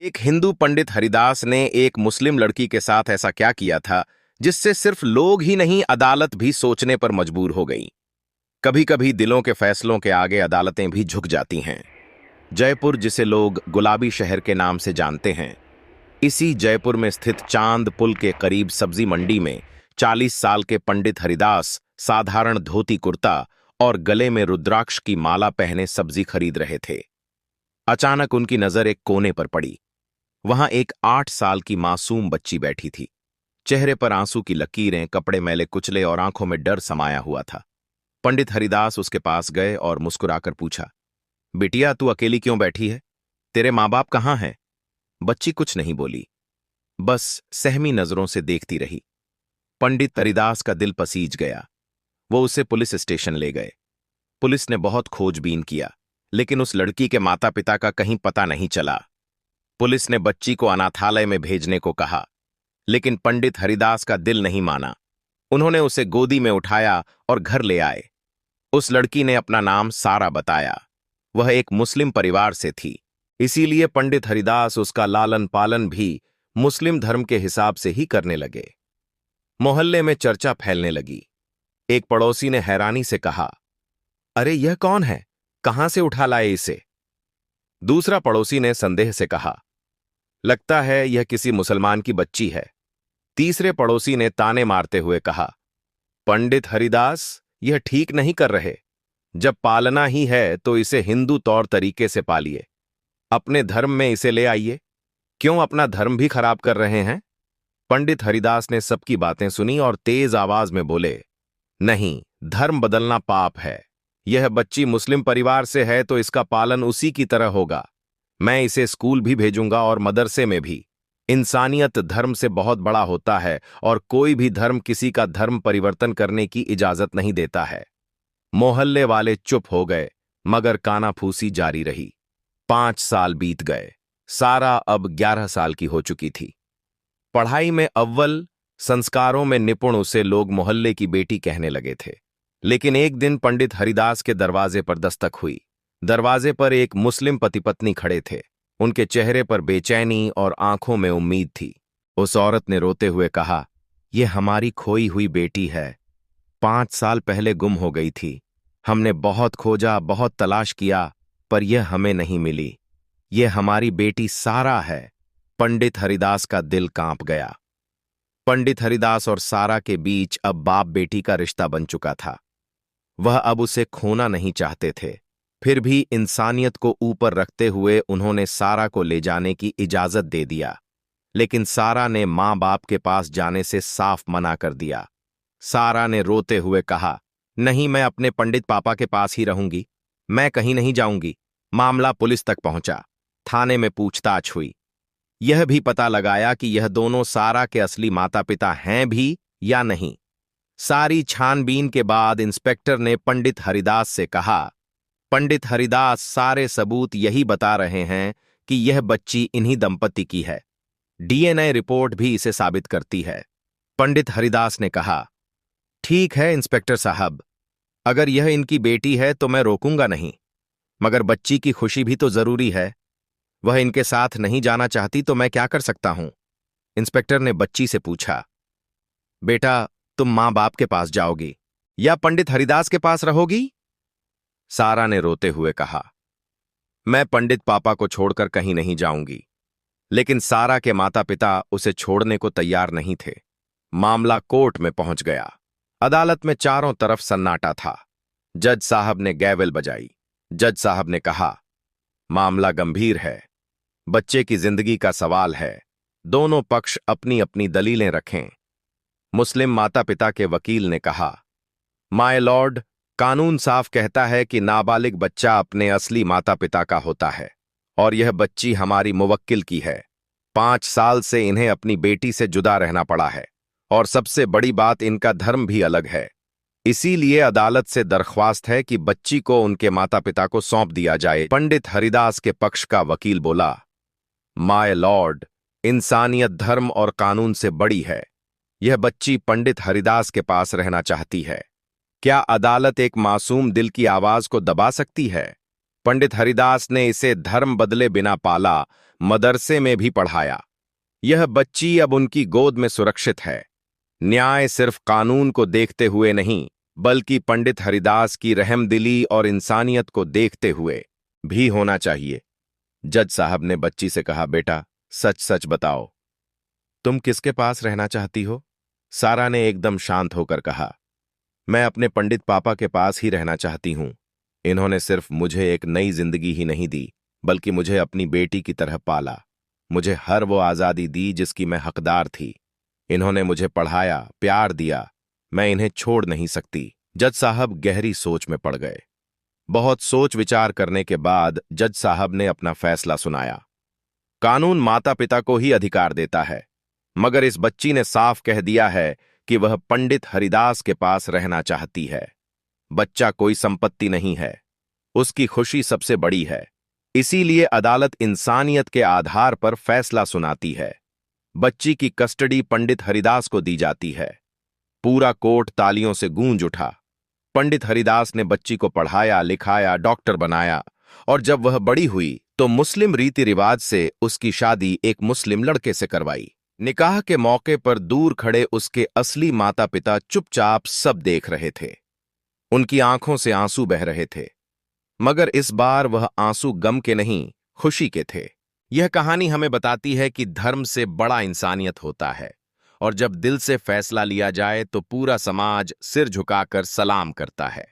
एक हिंदू पंडित हरिदास ने एक मुस्लिम लड़की के साथ ऐसा क्या किया था जिससे सिर्फ लोग ही नहीं अदालत भी सोचने पर मजबूर हो गई। कभी कभी दिलों के फैसलों के आगे अदालतें भी झुक जाती हैं। जयपुर, जिसे लोग गुलाबी शहर के नाम से जानते हैं, इसी जयपुर में स्थित चांद पुल के करीब सब्जी मंडी में 40 साल के पंडित हरिदास साधारण धोती कुर्ता और गले में रुद्राक्ष की माला पहने सब्जी खरीद रहे थे। अचानक उनकी नजर एक कोने पर पड़ी। वहां एक 8 साल की मासूम बच्ची बैठी थी। चेहरे पर आंसू की लकीरें, कपड़े मैले कुचले और आंखों में डर समाया हुआ था। पंडित हरिदास उसके पास गए और मुस्कुराकर पूछा, बिटिया, तू अकेली क्यों बैठी है? तेरे माँ बाप कहाँ हैं? बच्ची कुछ नहीं बोली, बस सहमी नजरों से देखती रही। पंडित हरिदास का दिल पसीज गया। वो उसे पुलिस स्टेशन ले गए। पुलिस ने बहुत खोजबीन किया, लेकिन उस लड़की के माता पिता का कहीं पता नहीं चला। पुलिस ने बच्ची को अनाथालय में भेजने को कहा, लेकिन पंडित हरिदास का दिल नहीं माना। उन्होंने उसे गोदी में उठाया और घर ले आए। उस लड़की ने अपना नाम सारा बताया। वह एक मुस्लिम परिवार से थी, इसीलिए पंडित हरिदास उसका लालन पालन भी मुस्लिम धर्म के हिसाब से ही करने लगे। मोहल्ले में चर्चा फैलने लगी। एक पड़ोसी ने हैरानी से कहा, अरे यह कौन है? कहां से उठा लाए इसे? दूसरा पड़ोसी ने संदेह से कहा, लगता है यह किसी मुसलमान की बच्ची है। तीसरे पड़ोसी ने ताने मारते हुए कहा, पंडित हरिदास, यह ठीक नहीं कर रहे। जब पालना ही है तो इसे हिंदू तौर तरीके से पालिए। अपने धर्म में इसे ले आइए। क्यों अपना धर्म भी खराब कर रहे हैं? पंडित हरिदास ने सबकी बातें सुनी और तेज आवाज में बोले, नहीं, धर्म बदलना पाप है। यह बच्ची मुस्लिम परिवार से है तो इसका पालन उसी की तरह होगा। मैं इसे स्कूल भी भेजूंगा और मदरसे में भी। इंसानियत धर्म से बहुत बड़ा होता है और कोई भी धर्म किसी का धर्म परिवर्तन करने की इजाजत नहीं देता है। मोहल्ले वाले चुप हो गए, मगर कानाफूसी जारी रही। 5 साल बीत गए। सारा अब 11 साल की हो चुकी थी। पढ़ाई में अव्वल, संस्कारों में निपुण उसे लोग मोहल्ले की बेटी कहने लगे थे। लेकिन एक दिन पंडित हरिदास के दरवाजे पर दस्तक हुई। दरवाजे पर एक मुस्लिम पति पत्नी खड़े थे। उनके चेहरे पर बेचैनी और आंखों में उम्मीद थी। उस औरत ने रोते हुए कहा, यह हमारी खोई हुई बेटी है। 5 साल पहले गुम हो गई थी। हमने बहुत खोजा, बहुत तलाश किया, पर यह हमें नहीं मिली। यह हमारी बेटी सारा है। पंडित हरिदास का दिल कांप गया। पंडित हरिदास और सारा के बीच अब बाप बेटी का रिश्ता बन चुका था। वह अब उसे खोना नहीं चाहते थे। फिर भी इंसानियत को ऊपर रखते हुए उन्होंने सारा को ले जाने की इजाजत दे दिया। लेकिन सारा ने मां बाप के पास जाने से साफ मना कर दिया। सारा ने रोते हुए कहा, नहीं, मैं अपने पंडित पापा के पास ही रहूंगी। मैं कहीं नहीं जाऊंगी। मामला पुलिस तक पहुंचा। थाने में पूछताछ हुई। यह भी पता लगाया कि यह दोनों सारा के असली माता पिता हैं भी या नहीं। सारी छानबीन के बाद इंस्पेक्टर ने पंडित हरिदास से कहा, पंडित हरिदास, सारे सबूत यही बता रहे हैं कि यह बच्ची इन्हीं दंपति की है। डीएनए रिपोर्ट भी इसे साबित करती है। पंडित हरिदास ने कहा, ठीक है इंस्पेक्टर साहब, अगर यह इनकी बेटी है तो मैं रोकूंगा नहीं, मगर बच्ची की खुशी भी तो जरूरी है। वह इनके साथ नहीं जाना चाहती तो मैं क्या कर सकता हूं? इंस्पेक्टर ने बच्ची से पूछा, बेटा, तुम मां बाप के पास जाओगी या पंडित हरिदास के पास रहोगी? सारा ने रोते हुए कहा, मैं पंडित पापा को छोड़कर कहीं नहीं जाऊंगी। लेकिन सारा के माता पिता उसे छोड़ने को तैयार नहीं थे। मामला कोर्ट में पहुंच गया। अदालत में चारों तरफ सन्नाटा था। जज साहब ने गैवेल बजाई। जज साहब ने कहा, मामला गंभीर है। बच्चे की जिंदगी का सवाल है। दोनों पक्ष अपनी अपनी दलीलें रखें। मुस्लिम माता पिता के वकील ने कहा, माय लॉर्ड, कानून साफ कहता है कि नाबालिग बच्चा अपने असली माता पिता का होता है और यह बच्ची हमारी मुवक्किल की है। 5 साल से इन्हें अपनी बेटी से जुदा रहना पड़ा है और सबसे बड़ी बात, इनका धर्म भी अलग है। इसीलिए अदालत से दरख्वास्त है कि बच्ची को उनके माता पिता को सौंप दिया जाए। पंडित हरिदास के पक्ष का वकील बोला, माय लॉर्ड, इंसानियत धर्म और कानून से बड़ी है। यह बच्ची पंडित हरिदास के पास रहना चाहती है। क्या अदालत एक मासूम दिल की आवाज को दबा सकती है? पंडित हरिदास ने इसे धर्म बदले बिना पाला, मदरसे में भी पढ़ाया। यह बच्ची अब उनकी गोद में सुरक्षित है। न्याय सिर्फ कानून को देखते हुए नहीं, बल्कि पंडित हरिदास की रहमदिली और इंसानियत को देखते हुए भी होना चाहिए। जज साहब ने बच्ची से कहा, बेटा सच सच बताओ, तुम किसके पास रहना चाहती हो? सारा ने एकदम शांत होकर कहा, मैं अपने पंडित पापा के पास ही रहना चाहती हूं। इन्होंने सिर्फ मुझे एक नई जिंदगी ही नहीं दी, बल्कि मुझे अपनी बेटी की तरह पाला। मुझे हर वो आजादी दी जिसकी मैं हकदार थी। इन्होंने मुझे पढ़ाया, प्यार दिया। मैं इन्हें छोड़ नहीं सकती। जज साहब गहरी सोच में पड़ गए। बहुत सोच विचार करने के बाद जज साहब ने अपना फैसला सुनाया। कानून माता पिता को ही अधिकार देता है, मगर इस बच्ची ने साफ कह दिया है कि वह पंडित हरिदास के पास रहना चाहती है। बच्चा कोई संपत्ति नहीं है, उसकी खुशी सबसे बड़ी है। इसीलिए अदालत इंसानियत के आधार पर फैसला सुनाती है। बच्ची की कस्टडी पंडित हरिदास को दी जाती है। पूरा कोर्ट तालियों से गूंज उठा। पंडित हरिदास ने बच्ची को पढ़ाया, लिखाया, डॉक्टर बनाया, और जब वह बड़ी हुई तो मुस्लिम रीति रिवाज से उसकी शादी एक मुस्लिम लड़के से करवाई। निकाह के मौके पर दूर खड़े उसके असली माता पिता चुपचाप सब देख रहे थे। उनकी आंखों से आंसू बह रहे थे, मगर इस बार वह आंसू गम के नहीं, खुशी के थे। यह कहानी हमें बताती है कि धर्म से बड़ा इंसानियत होता है, और जब दिल से फैसला लिया जाए तो पूरा समाज सिर झुकाकर सलाम करता है।